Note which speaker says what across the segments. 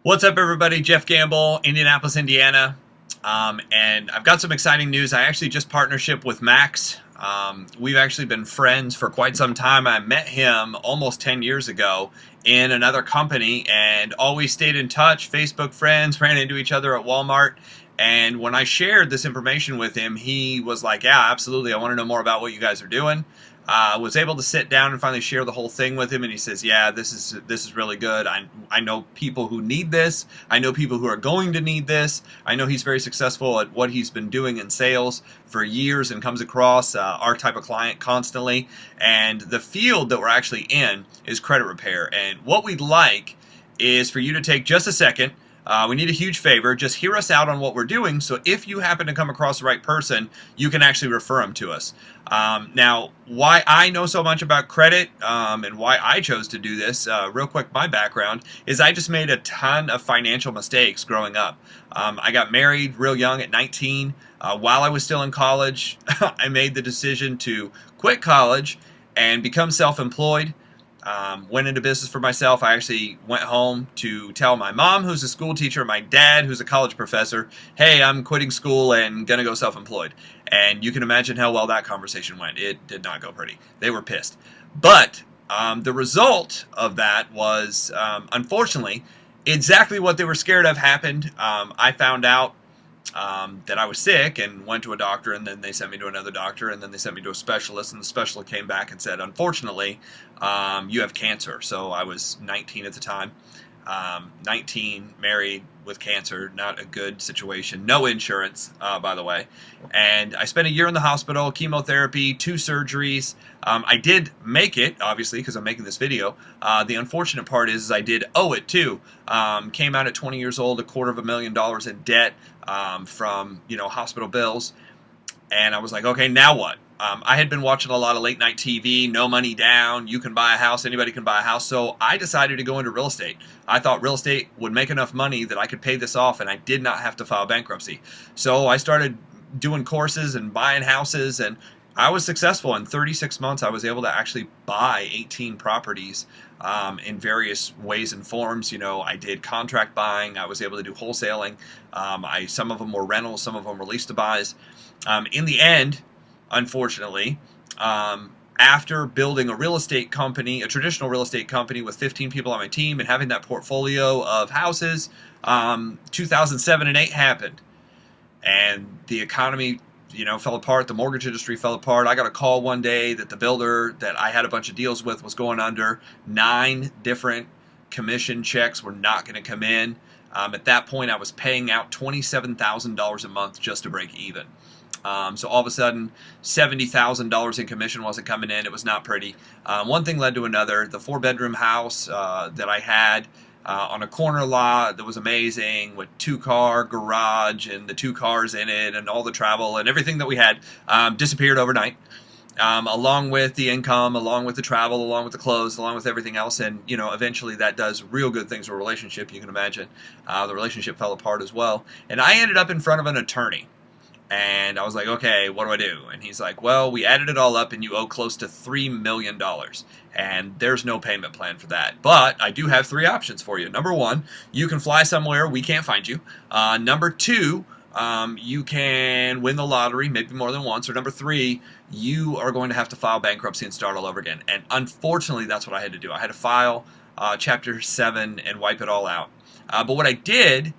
Speaker 1: What's up, everybody? Jeff Gamble, Indianapolis, Indiana. And I've got some exciting news. I actually just partnership with Max. We've actually been friends for quite some time. I met him almost 10 years ago in another company and always stayed in touch. Facebook friends, ran into each other at Walmart. And when I shared this information with him, he was like, yeah, absolutely. I want to know more about what you guys are doing. Was able to sit down and finally share the whole thing with him, and he says, yeah, this is really good. I know people who need this. I know people who are going to need this. I know he's very successful at what he's been doing in sales for years and comes across our type of client constantly. And the field that we're actually in is credit repair. And what we'd like is for you to take just a second. We need a huge favor. Just hear us out on what we're doing, so if you happen to come across the right person, you can actually refer them to us. Now, why I know so much about credit and why I chose to do this, real quick, my background is I just made a ton of financial mistakes growing up. I got married real young at 19. While I was still in college, I made the decision to quit college and become self-employed. Went into business for myself. I actually went home to tell my mom, who's a school teacher, my dad, who's a college professor, hey, I'm quitting school and going to go self-employed. And you can imagine how well that conversation went. It did not go pretty. They were pissed. But the result of that was, unfortunately, exactly what they were scared of happened. I found out that I was sick and went to a doctor, and then they sent me to another doctor, and then they sent me to a specialist, and the specialist came back and said, unfortunately, you have cancer. So I was 19 at the time, 19, married with cancer, not a good situation, no insurance, by the way. And I spent a year in the hospital, chemotherapy, 2 surgeries. I did make it, obviously, because I'm making this video. The unfortunate part is I did owe it too. Came out at 20 years old, $250,000 in debt from hospital bills. And I was like, okay, now what? I had been watching a lot of late night TV, no money down, you can buy a house, anybody can buy a house. So I decided to go into real estate. I thought real estate would make enough money that I could pay this off and I did not have to file bankruptcy. So I started doing courses and buying houses, and I was successful. In 36 months, I was able to actually buy 18 properties in various ways and forms. I did contract buying. I was able to do wholesaling. Some of them were rentals, some of them were lease to buys. In the end, unfortunately, after building a real estate company, a traditional real estate company with 15 people on my team and having that portfolio of houses, 2007 and 8 happened. And the economy, fell apart. The mortgage industry fell apart. I got a call one day that the builder that I had a bunch of deals with was going under. 9 different commission checks were not going to come in. At that point, I was paying out $27,000 a month just to break even. So all of a sudden, $70,000 in commission wasn't coming in. It was not pretty. One thing led to another. The 4-bedroom house that I had on a corner lot that was amazing, with 2-car garage and the 2 cars in it and all the travel and everything that we had disappeared overnight, along with the income, along with the travel, along with the clothes, along with everything else. And eventually that does real good things to a relationship. You can imagine the relationship fell apart as well. And I ended up in front of an attorney. And I was like, okay, what do I do? And he's like, well, we added it all up and you owe close to $3 million. And there's no payment plan for that. But I do have 3 options for you. Number 1, you can fly somewhere we can't find you. Number 2, you can win the lottery, maybe more than once. Or number 3, you are going to have to file bankruptcy and start all over again. And unfortunately, that's what I had to do. I had to file Chapter 7 and wipe it all out. But what I did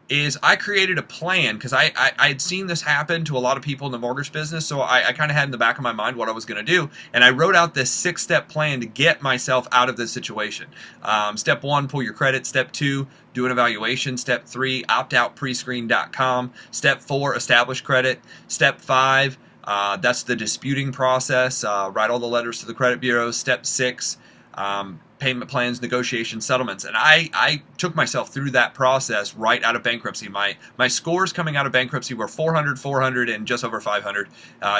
Speaker 1: is I created a plan, because I had seen this happen to a lot of people in the mortgage business, so I kind of had in the back of my mind what I was going to do, and I wrote out this 6-step plan to get myself out of this situation. Step 1, pull your credit. Step 2, do an evaluation. Step 3, optoutprescreen.com. Step 4, establish credit. Step 5, that's the disputing process. Write all the letters to the credit bureaus. Step 6, payment plans, negotiations, settlements. And I took myself through that process right out of bankruptcy. My scores coming out of bankruptcy were 400, 400, and just over 500.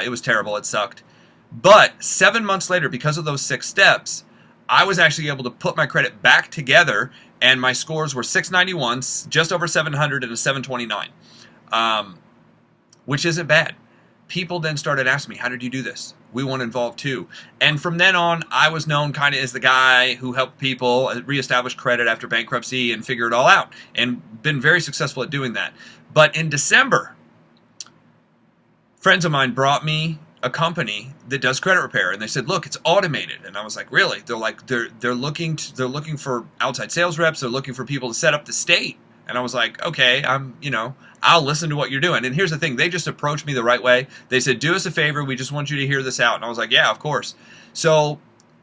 Speaker 1: It was terrible. It sucked. But 7 months later, because of those 6 steps, I was actually able to put my credit back together, and my scores were 691, just over 700, and a 729, which isn't bad. people then started asking me, how did you do this? We want involved too. And from then on, I was known kind of as the guy who helped people reestablish credit after bankruptcy and figure it all out, and been very successful at doing that. But in December, friends of mine brought me a company that does credit repair, and they said, look, it's automated. And I was like, really? They're like, they're looking for outside sales reps. They're looking for people to set up the state. And I was like, okay, I'll listen to what you're doing. And here's the thing, they just approached me the right way. They said, do us a favor, we just want you to hear this out. And I was like, yeah, of course. So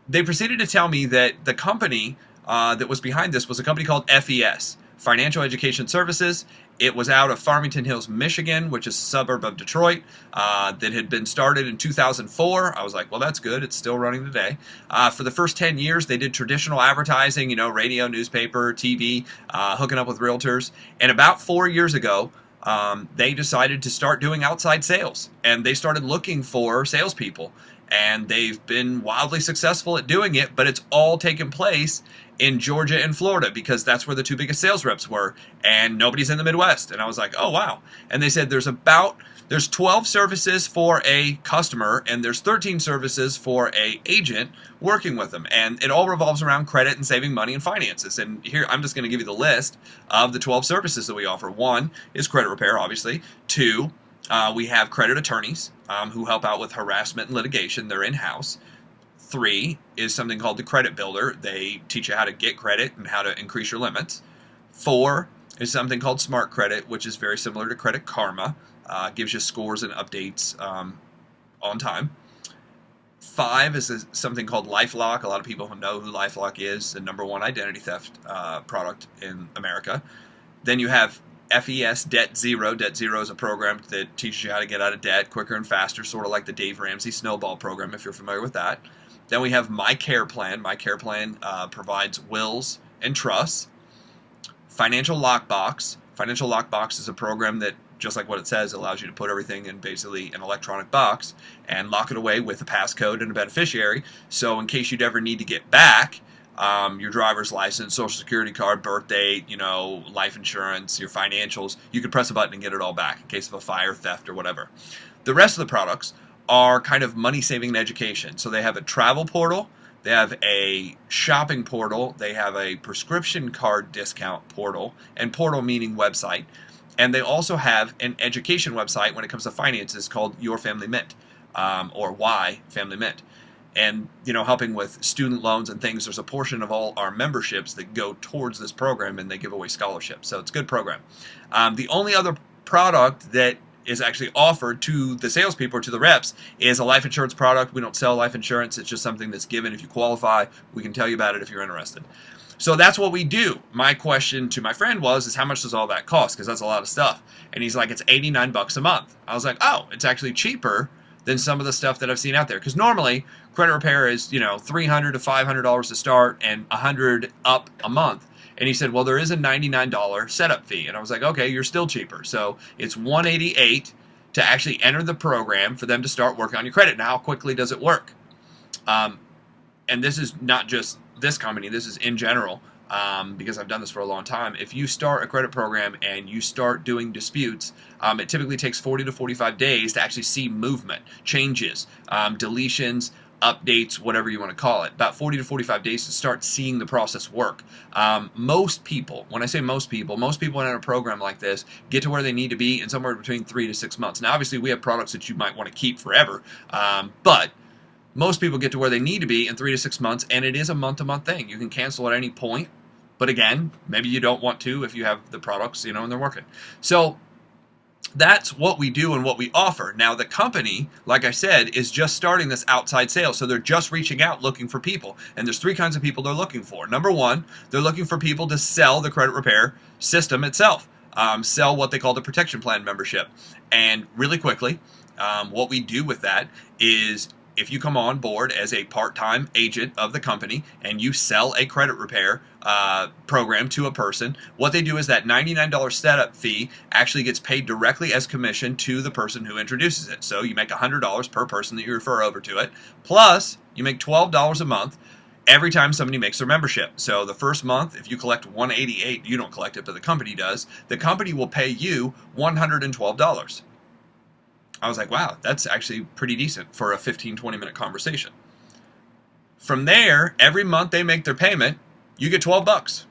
Speaker 1: they proceeded to tell me that the company that was behind this was a company called FES, Financial Education Services. It was out of Farmington Hills, Michigan, which is a suburb of Detroit, that had been started in 2004. I was like, well, that's good. It's still running today. For the first 10 years, they did traditional advertising, radio, newspaper, TV, hooking up with realtors. And about 4 years ago, they decided to start doing outside sales. And they started looking for salespeople. And they've been wildly successful at doing it, but it's all taken place in Georgia and Florida because that's where the two biggest sales reps were, and nobody's in the Midwest. And I was like, oh, wow. And they said there's 12 services for a customer, and there's 13 services for a agent working with them. And it all revolves around credit and saving money and finances. And here, I'm just going to give you the list of the 12 services that we offer. 1 is credit repair, obviously. 2, we have credit attorneys who help out with harassment and litigation. They're in-house. 3 is something called the Credit Builder. They teach you how to get credit and how to increase your limits. 4 is something called Smart Credit, which is very similar to Credit Karma. Gives you scores and updates on time. 5 is something called LifeLock. A lot of people who know who LifeLock is, the #1 identity theft product in America. Then you have FES Debt Zero. Debt Zero is a program that teaches you how to get out of debt quicker and faster, sort of like the Dave Ramsey Snowball program, if you're familiar with that. Then we have My Care Plan. My Care Plan provides wills and trusts. Financial Lockbox. Financial Lockbox is a program that, just like what it says, allows you to put everything in basically an electronic box and lock it away with a passcode and a beneficiary. So in case you'd ever need to get back your driver's license, social security card, birth date, life insurance, your financials, you could press a button and get it all back in case of a fire, theft, or whatever. The rest of the products are kind of money saving and education. So they have a travel portal, they have a shopping portal, they have a prescription card discount portal, and portal meaning website. And they also have an education website when it comes to finances called Your Family Mint, or Why Family Mint. And, helping with student loans and things, there's a portion of all our memberships that go towards this program, and they give away scholarships. So it's a good program. The only other product that is actually offered to the salespeople or to the reps is a life insurance product. We don't sell life insurance. It's just something that's given if you qualify. We can tell you about it if you're interested. So that's what we do. My question to my friend is how much does all that cost? Because that's a lot of stuff. And he's like, it's $89 a month. I was like, oh, it's actually cheaper than some of the stuff that I've seen out there. Because normally credit repair is, $300 to $500 to start and $100 up a month. And he said, well, there is a $99 setup fee. And I was like, okay, you're still cheaper. So it's $188 to actually enter the program for them to start working on your credit. Now, how quickly does it work? And this is not just this company. This is in general, because I've done this for a long time. If you start a credit program and you start doing disputes, it typically takes 40 to 45 days to actually see movement, changes, deletions, updates, whatever you want to call it. About 40 to 45 days to start seeing the process work. Most people, when I say most people in a program like this get to where they need to be in somewhere between 3 to 6 months. Now, obviously, we have products that you might want to keep forever, but most people get to where they need to be in 3 to 6 months, and it is a month-to-month thing. You can cancel at any point, but again, maybe you don't want to if you have the products, and they're working. So that's what we do and what we offer. Now, the company, like I said, is just starting this outside sales. So they're just reaching out looking for people. And there's 3 kinds of people they're looking for. Number 1, they're looking for people to sell the credit repair system itself. Sell what they call the protection plan membership. And really quickly, what we do with that is, if you come on board as a part-time agent of the company and you sell a credit repair program to a person, what they do is that $99 setup fee actually gets paid directly as commission to the person who introduces it. So you make $100 per person that you refer over to it, plus you make $12 a month every time somebody makes their membership. So the first month, if you collect $188, you don't collect it, but the company does. The company will pay you $112. I was like, wow, that's actually pretty decent for a 15-20 minute conversation. From there, every month they make their payment, you get 12 bucks.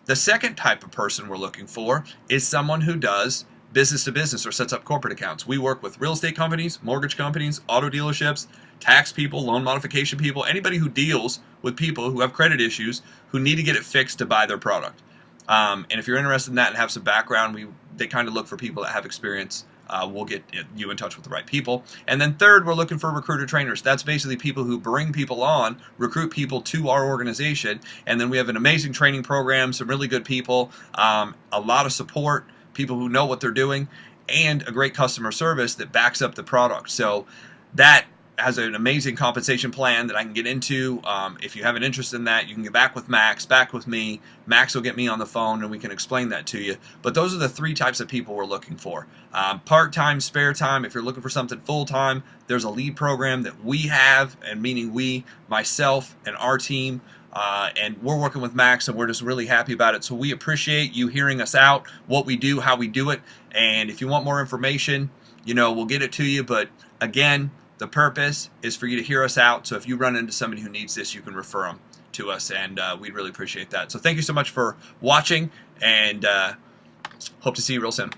Speaker 1: The second type of person we're looking for is someone who does business to business or sets up corporate accounts. We work with real estate companies, mortgage companies, auto dealerships, tax people, loan modification people, anybody who deals with people who have credit issues who need to get it fixed to buy their product. And if you're interested in that and have some background, they kind of look for people that have experience. We'll get you in touch with the right people. And then third, we're looking for recruiter trainers. That's basically people who bring people on, recruit people to our organization. And then we have an amazing training program, some really good people, a lot of support, people who know what they're doing, and a great customer service that backs up the product. So that has an amazing compensation plan that I can get into. If you have an interest in that, you can get back with Max, back with me. Max will get me on the phone and we can explain that to you. But those are the three types of people we're looking for. Part-time, spare time. If you're looking for something full-time, there's a lead program that we have, and meaning we, myself, and our team. And we're working with Max, and we're just really happy about it. So we appreciate you hearing us out, what we do, how we do it. And if you want more information, we'll get it to you. But again, the purpose is for you to hear us out. So if you run into somebody who needs this, you can refer them to us, and we'd really appreciate that. So thank you so much for watching, and hope to see you real soon.